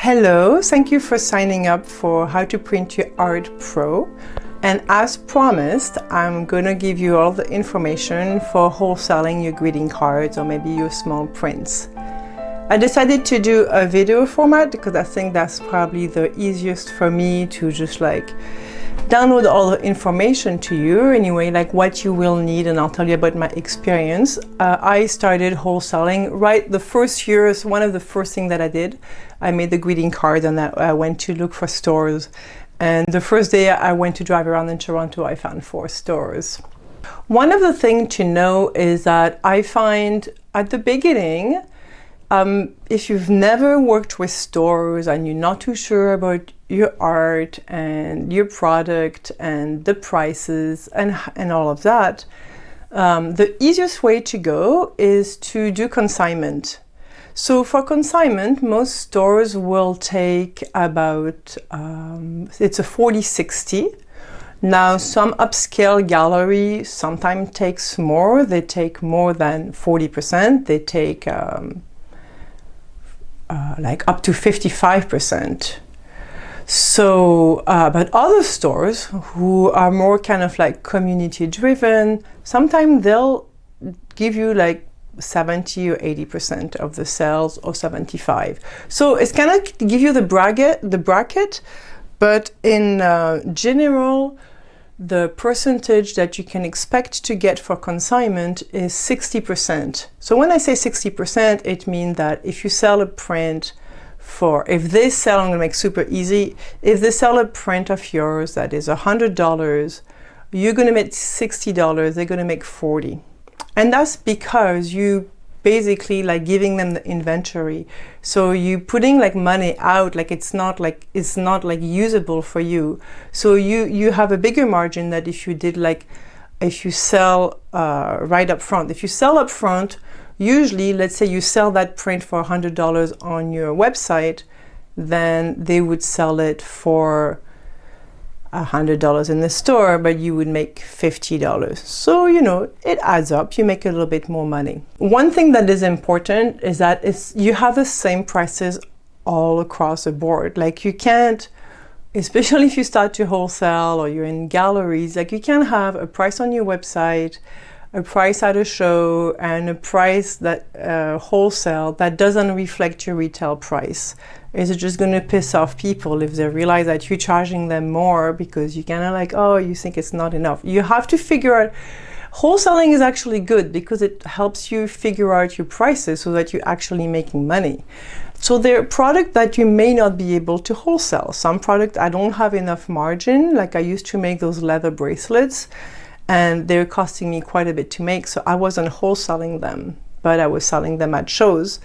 Hello, thank you for signing up for How to Print Your Art Pro. And as promised, I'm gonna give you all the information for wholesaling your greeting cards or maybe your small prints. I decided to do a video format because I think that's probably the easiest for me to just download all the information to you anyway, like what you will need, and I'll tell you about my experience. I started wholesaling right the first year. One of the first things that I did, I made the greeting card and I went to look for stores. And the first day I went to drive around in Toronto, I found 4 stores. One of the things to know is that I find at the beginning, if you've never worked with stores and you're not too sure about your art and your product and the prices and all of that, the easiest way to go is to do consignment. So for consignment, most stores will take about, it's a 40-60. Now some upscale gallery sometimes takes more. They take more than 40%. They take like up to 55%. So, but other stores who are more kind of like community driven, sometimes they'll give you like 70 or 80% of the sales, or 75. So it's kind of give you the bracket, but in general, the percentage that you can expect to get for consignment is 60%. So when I say 60%, it means that if you sell a print if they sell, I'm gonna make super easy, if they sell a print of yours that is $100, you're gonna make $60, they're gonna make 40. And that's because you basically like giving them the inventory. So you putting like money out, like it's not like usable for you. So you have a bigger margin that if you did if you sell right up front. If you sell up front, usually, let's say you sell that print for $100 on your website, then they would sell it for $100 in the store, but you would make $50. So, you know, it adds up. You make a little bit more money. One thing that is important is that you have the same prices all across the board. Like you can't, especially if you start to wholesale or you're in galleries, like you can't have a price on your website, a price at a show, and a price that wholesale that doesn't reflect your retail price. Is it just going to piss off people if they realize that you're charging them more because you kind of like, oh, you think it's not enough? You have to figure out, wholesaling is actually good because it helps you figure out your prices so that you're actually making money. So there are products that you may not be able to wholesale. Some products I don't have enough margin, like I used to make those leather bracelets, and they're costing me quite a bit to make, so I wasn't wholesaling them, but I was selling them at shows.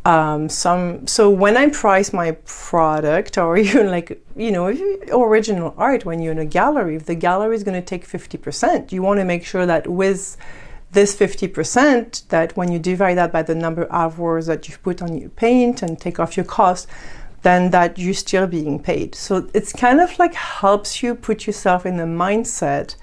So when I price my product, or even like, you know, original art, when you're in a gallery, if the gallery is going to take 50%, you want to make sure that with this 50%, that when you divide that by the number of hours that you've put on your paint and take off your cost, then that you're still being paid. So it's kind of like helps you put yourself in the mindset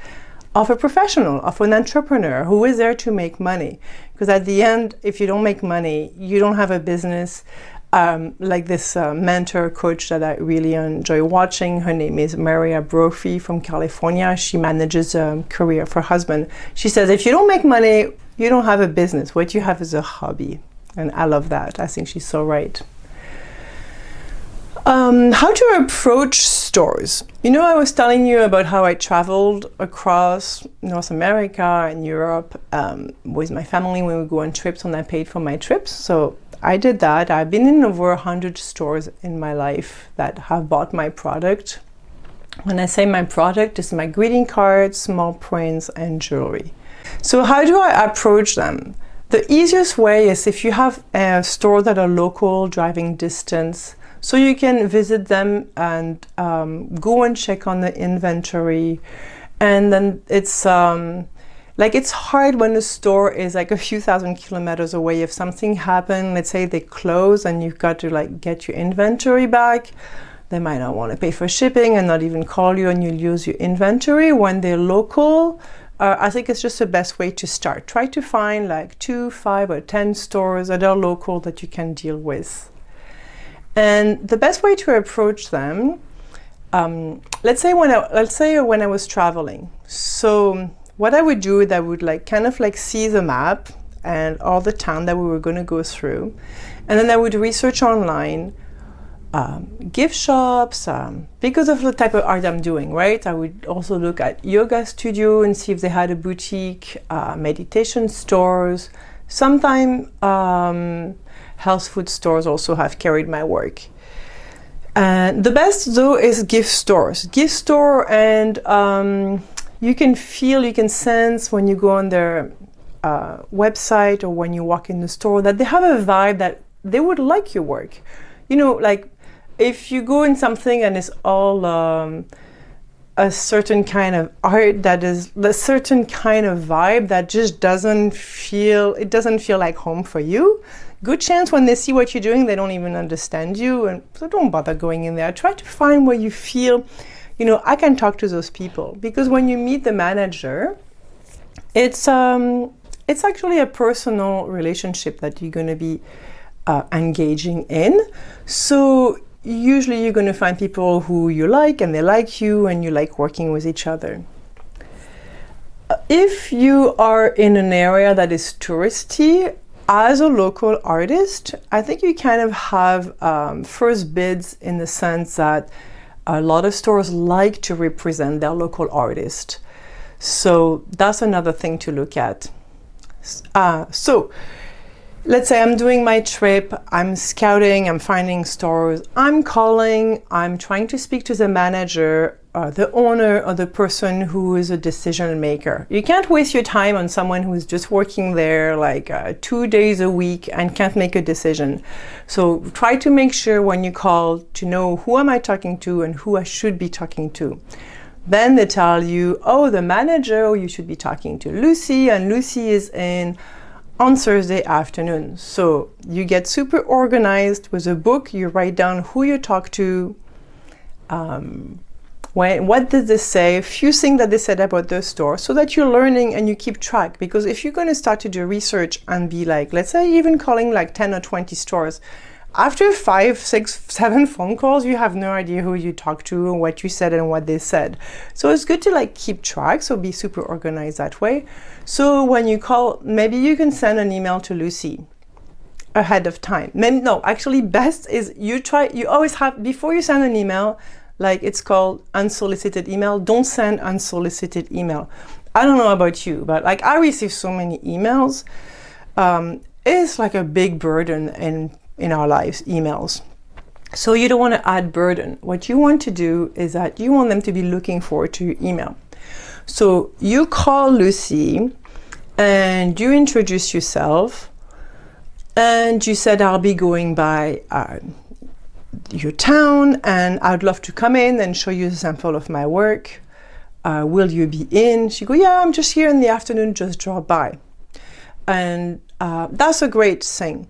of a professional, of an entrepreneur who is there to make money. Because at the end, if you don't make money, you don't have a business. Like this mentor coach that I really enjoy watching, her name is Maria Brophy from California. She manages a career for her husband. She says, if you don't make money, you don't have a business. What you have is a hobby. And I love that. I think she's so right. How to approach stores. You know, I was telling you about how I traveled across North America and Europe with my family when we go on trips, and I paid for my trips. So I did that. I've been in over 100 stores in my life that have bought my product. When I say my product, it's my greeting cards, small prints, and jewelry. So how do I approach them? The easiest way is if you have a store that are local, driving distance, so you can visit them and go and check on the inventory. And then it's it's hard when the store is like a few thousand kilometers away. If something happened, let's say they close and you've got to like get your inventory back, they might not want to pay for shipping and not even call you, and you'll use your inventory. When they're local, I think it's just the best way to start. Try to find like 2, 5, or 10 stores that are local that you can deal with. And the best way to approach them, let's say when I was traveling. So what I would do is I would like kind of like see the map and all the town that we were going to go through, and then I would research online gift shops, because of the type of art I'm doing, right? I would also look at yoga studio and see if they had a boutique, meditation stores. Sometimes health food stores also have carried my work. And the best though is gift stores. Gift store, and you can feel, you can sense when you go on their website or when you walk in the store that they have a vibe that they would like your work. You know, like if you go in something and it's all a certain kind of art that is a certain kind of vibe that just doesn't feel like home for you, good chance when they see what you're doing, they don't even understand you, and so don't bother going in there. Try to find where you feel, you know, I can talk to those people, because when you meet the manager, it's actually a personal relationship that you're going to be engaging in. So usually you're going to find people who you like and they like you and you like working with each other. If you are in an area that is touristy, as a local artist, I think you kind of have first bids, in the sense that a lot of stores like to represent their local artist. So that's another thing to look at. So let's say I'm doing my trip, I'm scouting, I'm finding stores, I'm calling, I'm trying to speak to the manager, the owner, or the person who is a decision maker. You can't waste your time on someone who's just working there like 2 days a week and can't make a decision. So try to make sure when you call to know who am I talking to and who I should be talking to. Then they tell you, oh, the manager, you should be talking to Lucy, and Lucy is in on Thursday afternoon. So you get super organized with a book, you write down who you talk to, what did they say, a few things that they said about the store, so that you're learning and you keep track. Because if you're going to start to do research and be like, let's say even calling like 10 or 20 stores, after 5, 6, 7 phone calls, you have no idea who you talked to and what you said and what they said. So it's good to like keep track, so be super organized that way. So when you call, maybe you can send an email to Lucy ahead of time. No, actually best is you always have, before you send an email, like it's called unsolicited email, don't send unsolicited email. I don't know about you, but like I receive so many emails. It's like a big burden in our lives, emails. So you don't want to add burden. What you want to do is that you want them to be looking forward to your email. So you call Lucy and you introduce yourself and you said, I'll be going by your town and I'd love to come in and show you a sample of my work. Will you be in? She go, yeah, I'm just here in the afternoon, just drop by. And that's a great thing.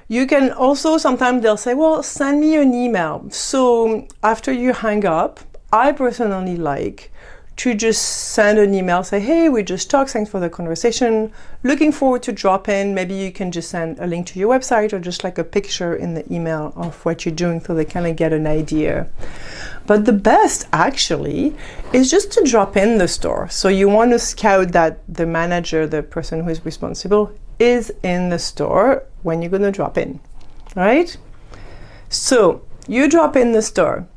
You can also, sometimes they'll say, well, send me an email. So after you hang up, I personally like to just send an email, say, hey, we just talked, thanks for the conversation, looking forward to drop in. Maybe you can just send a link to your website or just like a picture in the email of what you're doing, so they kind of get an idea. But the best actually is just to drop in the store. So you want to scout that the manager, the person who is responsible, is in the store when you're going to drop in, right? So you drop in the store.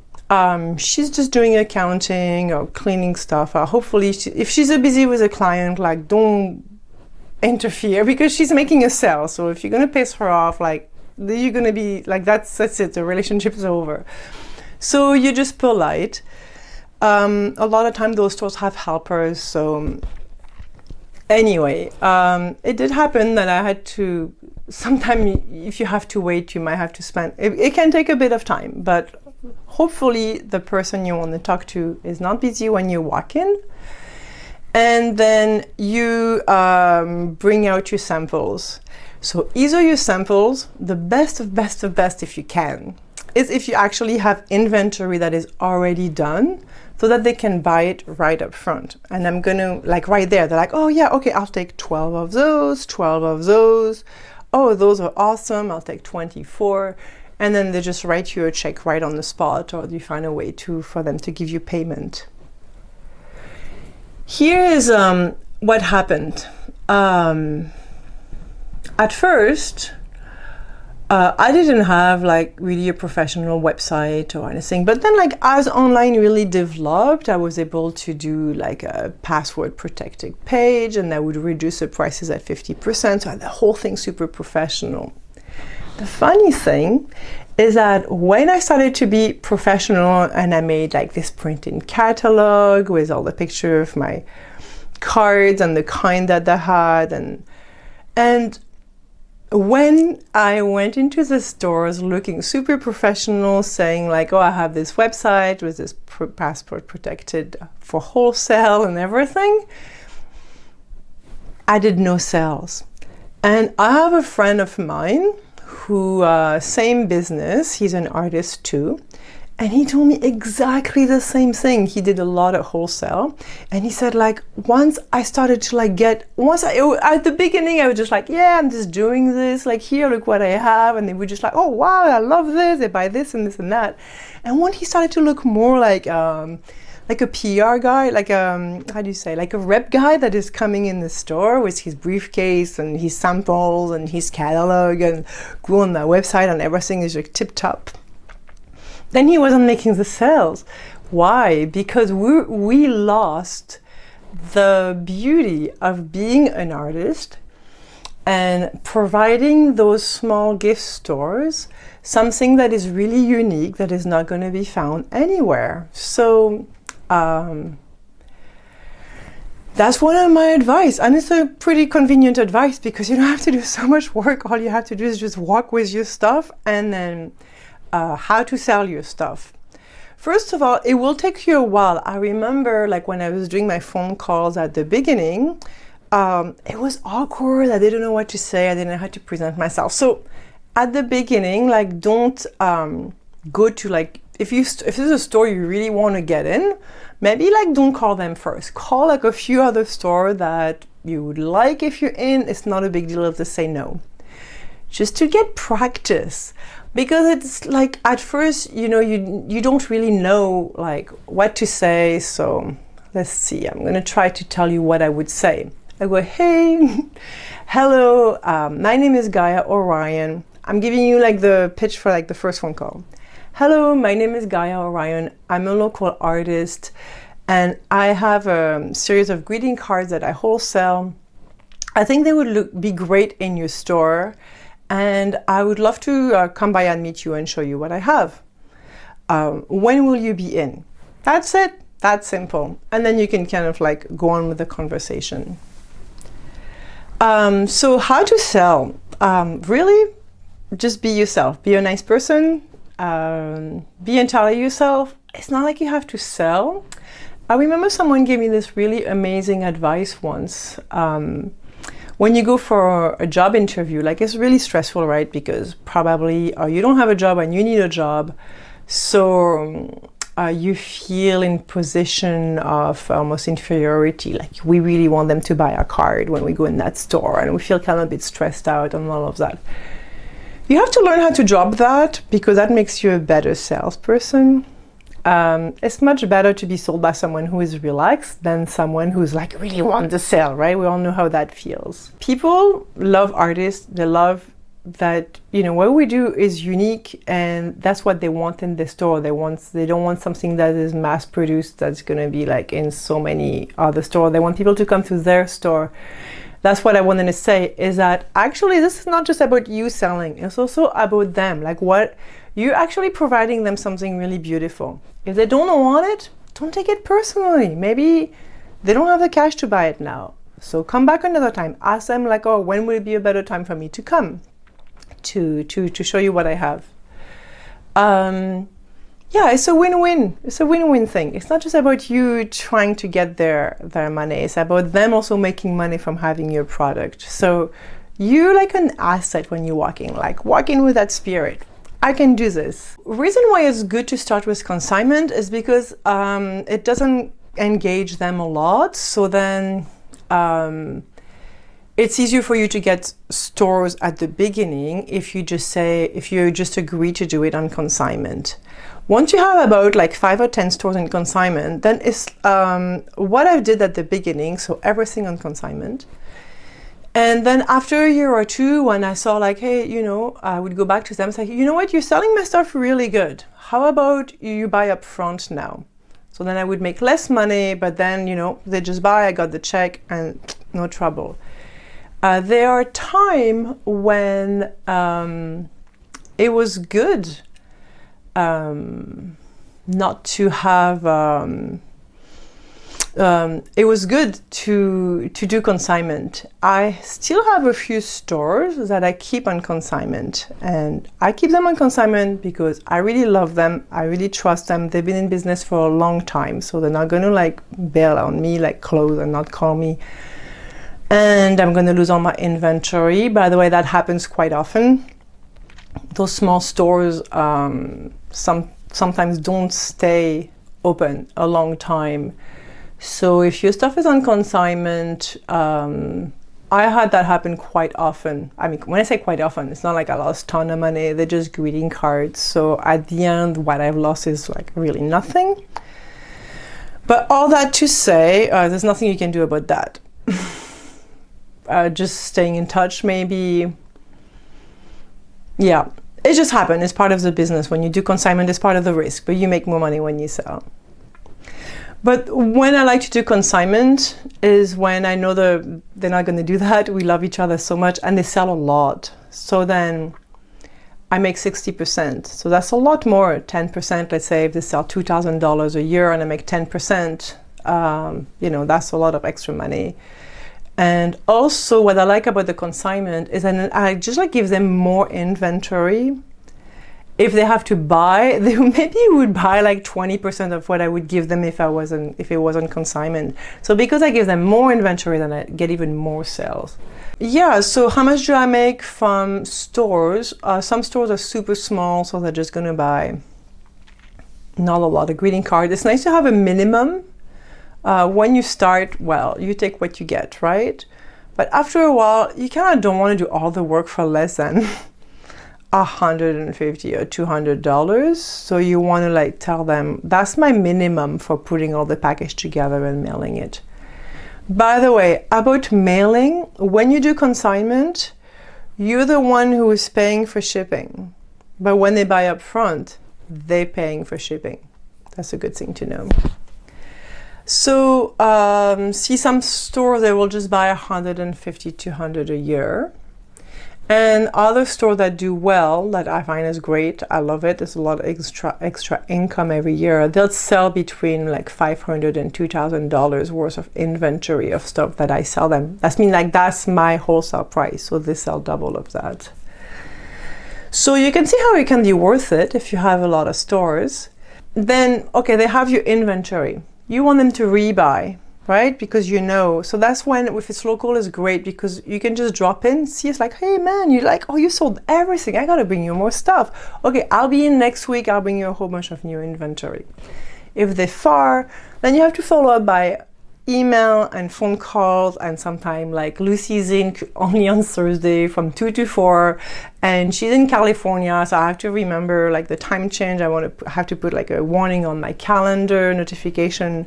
She's just doing accounting or cleaning stuff. Hopefully, if she's busy with a client, like don't interfere, because she's making a sale. So if you're going to piss her off, like you're going to be like, that's it, the relationship is over. So you're just polite. A lot of time those stores have helpers. So anyway, it did happen that I had to, sometimes if you have to wait, you might have to spend, it can take a bit of time, but hopefully the person you want to talk to is not busy when you walk in. And then you bring out your samples. So either your samples, the best of best if you can, is if you actually have inventory that is already done, so that they can buy it right up front. And I'm gonna, like right there, they're like, oh yeah, okay, I'll take 12 of those, 12 of those. Oh, those are awesome, I'll take 24. and then they just write you a check right on the spot, or you find a way for them to give you payment. Here is what happened. At first, I didn't have like really a professional website or anything, but then like as online really developed, I was able to do like a password protected page, and I would reduce the prices at 50%. So I had the whole thing super professional. The funny thing is that when I started to be professional and I made like this printed catalog with all the pictures of my cards and the kind that I had, and when I went into the stores looking super professional, saying like, oh, I have this website with this passport protected for wholesale and everything, I did no sales. And I have a friend of mine who, same business, he's an artist too, and he told me exactly the same thing. He did a lot of wholesale, and he said like, once I started to like at the beginning I was just like, yeah, I'm just doing this, like here, look what I have, and they were just like, oh wow, I love this, they buy this and this and that. And when he started to look more like a PR guy, like how do you say, like a rep guy that is coming in the store with his briefcase and his samples and his catalog and go on their website and everything is like tip top, then he wasn't making the sales. Why? Because we lost the beauty of being an artist and providing those small gift stores something that is really unique, that is not going to be found anywhere. So that's one of my advice, and it's a pretty convenient advice because you don't have to do so much work. All you have to do is just walk with your stuff, and then how to sell your stuff. First of all, it will take you a while. I remember like when I was doing my phone calls at the beginning, it was awkward. I didn't know what to say. I didn't know how to present myself. So at the beginning, like don't go to like, if there's a store you really want to get in, maybe like don't call them first. Call like a few other stores that you would like if you're in. It's not a big deal if they say no. Just to get practice. Because it's like at first, you know, you don't really know like what to say. So let's see, I'm gonna try to tell you what I would say. I go, hey, hello, my name is Gaia Orion. I'm giving you like the pitch for like the first phone call. Hello, my name is Gaia Orion. I'm a local artist and I have a series of greeting cards that I wholesale. I think they would be great in your store. And I would love to come by and meet you and show you what I have. When will you be in? That's it. That's simple. And then you can kind of like go on with the conversation. So how to sell? Really, just be yourself. Be a nice person. Be entirely yourself. It's not like you have to sell. I remember someone gave me this really amazing advice once. When you go for a job interview, like it's really stressful, right? Because probably you don't have a job and you need a job. So you feel in position of almost inferiority. Like we really want them to buy our card when we go in that store, and we feel kind of a bit stressed out and all of that. You have to learn how to drop that, because that makes you a better salesperson. It's much better to be sold by someone who is relaxed than someone who's like really wants to sell, right? We all know how that feels. People love artists. They love that, you know, what we do is unique, and that's what they want in the store. They don't want something that is mass produced that's going to be like in so many other stores. They want people to come to their store. That's what I wanted to say, is that actually this is not just about you selling, it's also about them. Like what you're actually providing them something really beautiful. If they don't want it, don't take it personally. Maybe they don't have the cash to buy it now. So come back another time. Ask them like, oh, when will it be a better time for me to come to show you what I have? Yeah, it's a win-win. It's a win-win thing. It's not just about you trying to get their money. It's about them also making money from having your product. So you're like an asset when you're walking, like walk in with that spirit. I can do this. Reason why it's good to start with consignment is because it doesn't engage them a lot. So then it's easier for you to get stores at the beginning if you just agree to do it on consignment. Once you have about like 5 or 10 stores in consignment, then it's what I did at the beginning, so everything on consignment. And then after a year or two, when I saw like, hey, you know, I would go back to them and say, you know what, you're selling my stuff really good. How about you buy up front now? So then I would make less money, but then, you know, they just buy, I got the check and no trouble. There are times when it was good not to have, it was good to do consignment. I still have a few stores that I keep on consignment, and I keep them on consignment because I really love them. I really trust them. They've been in business for a long time, so they're not going to like bail on me, like close and not call me. And I'm going to lose all my inventory. By the way, that happens quite often. Those small stores sometimes don't stay open a long time. So if your stuff is on consignment, I had that happen quite often. I mean, when I say quite often, it's not like I lost a ton of money. They're just greeting cards. So at the end, what I've lost is like really nothing. But all that to say, there's nothing you can do about that. Just staying in touch, maybe. Yeah, it just happened. It's part of the business. When you do consignment, it's part of the risk, but you make more money when you sell. But when I like to do consignment is when I know they're not going to do that. We love each other so much and they sell a lot. So then I make 60%. So that's a lot more, 10%. Let's say if they sell $2,000 a year and I make 10%, you know, that's a lot of extra money. And also what I like about the consignment is that I just like give them more inventory. If they have to buy, they maybe would buy like 20% of what I would give them if it wasn't consignment. So because I give them more inventory, then I get even more sales. Yeah, so how much do I make from stores? Some stores are super small, so they're just gonna buy not a lot of greeting cards. It's nice to have a minimum. When you start, well, you take what you get, right? But after a while, you kind of don't want to do all the work for less than $150 or $200. So you want to like tell them, that's my minimum for putting all the package together and mailing it. By the way, about mailing, when you do consignment, you're the one who is paying for shipping. But when they buy up front, they're paying for shipping. That's a good thing to know. So see some stores, they will just buy $150, $200 a year. And other stores that do well, that I find is great, I love it, there's a lot of extra income every year, they'll sell between like $500 and $2,000 worth of inventory of stuff that I sell them. That's that's my wholesale price, so they sell double of that. So you can see how it can be worth it if you have a lot of stores. Then, okay, they have your inventory. You want them to rebuy, right? Because you know, so that's when, if it's local, is great because you can just drop in, see, it's like, hey man, you like, oh, you sold everything, I gotta bring you more stuff. Okay, I'll be in next week, I'll bring you a whole bunch of new inventory. If they're far, then you have to follow up by email and phone calls, and sometimes like Lucy's in only on Thursday from 2 to 4, and she's in California, so I have to remember like the time change. I have to put like a warning on my calendar, notification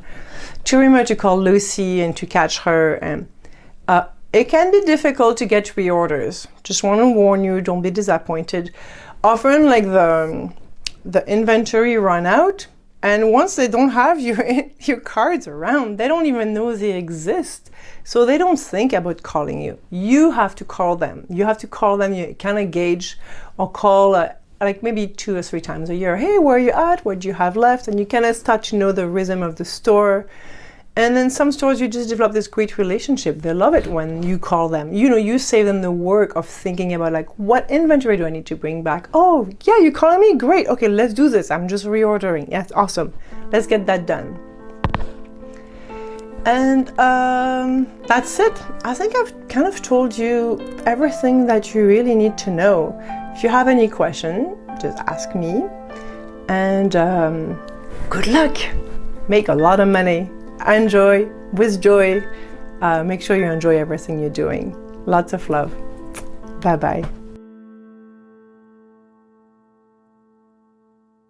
to remember to call Lucy and to catch her. And it can be difficult to get reorders. Just want to warn you, don't be disappointed. Often like the inventory run out, and once they don't have your cards around, they don't even know they exist. So they don't think about calling you. You have to call them. You have to call them. You kind of gauge or call like maybe 2 or 3 times a year. Hey, where are you at? What do you have left? And you kind of start to know the rhythm of the store. And then some stores, you just develop this great relationship. They love it when you call them. You know, you save them the work of thinking about like, what inventory do I need to bring back? Oh, yeah, you're calling me? Great. Okay, let's do this. I'm just reordering. Yes, awesome. Let's get that done. And that's it. I think I've kind of told you everything that you really need to know. If you have any question, just ask me. And good luck. Make a lot of money. Enjoy with joy. Make sure you enjoy everything you're doing. Lots of love. Bye-bye.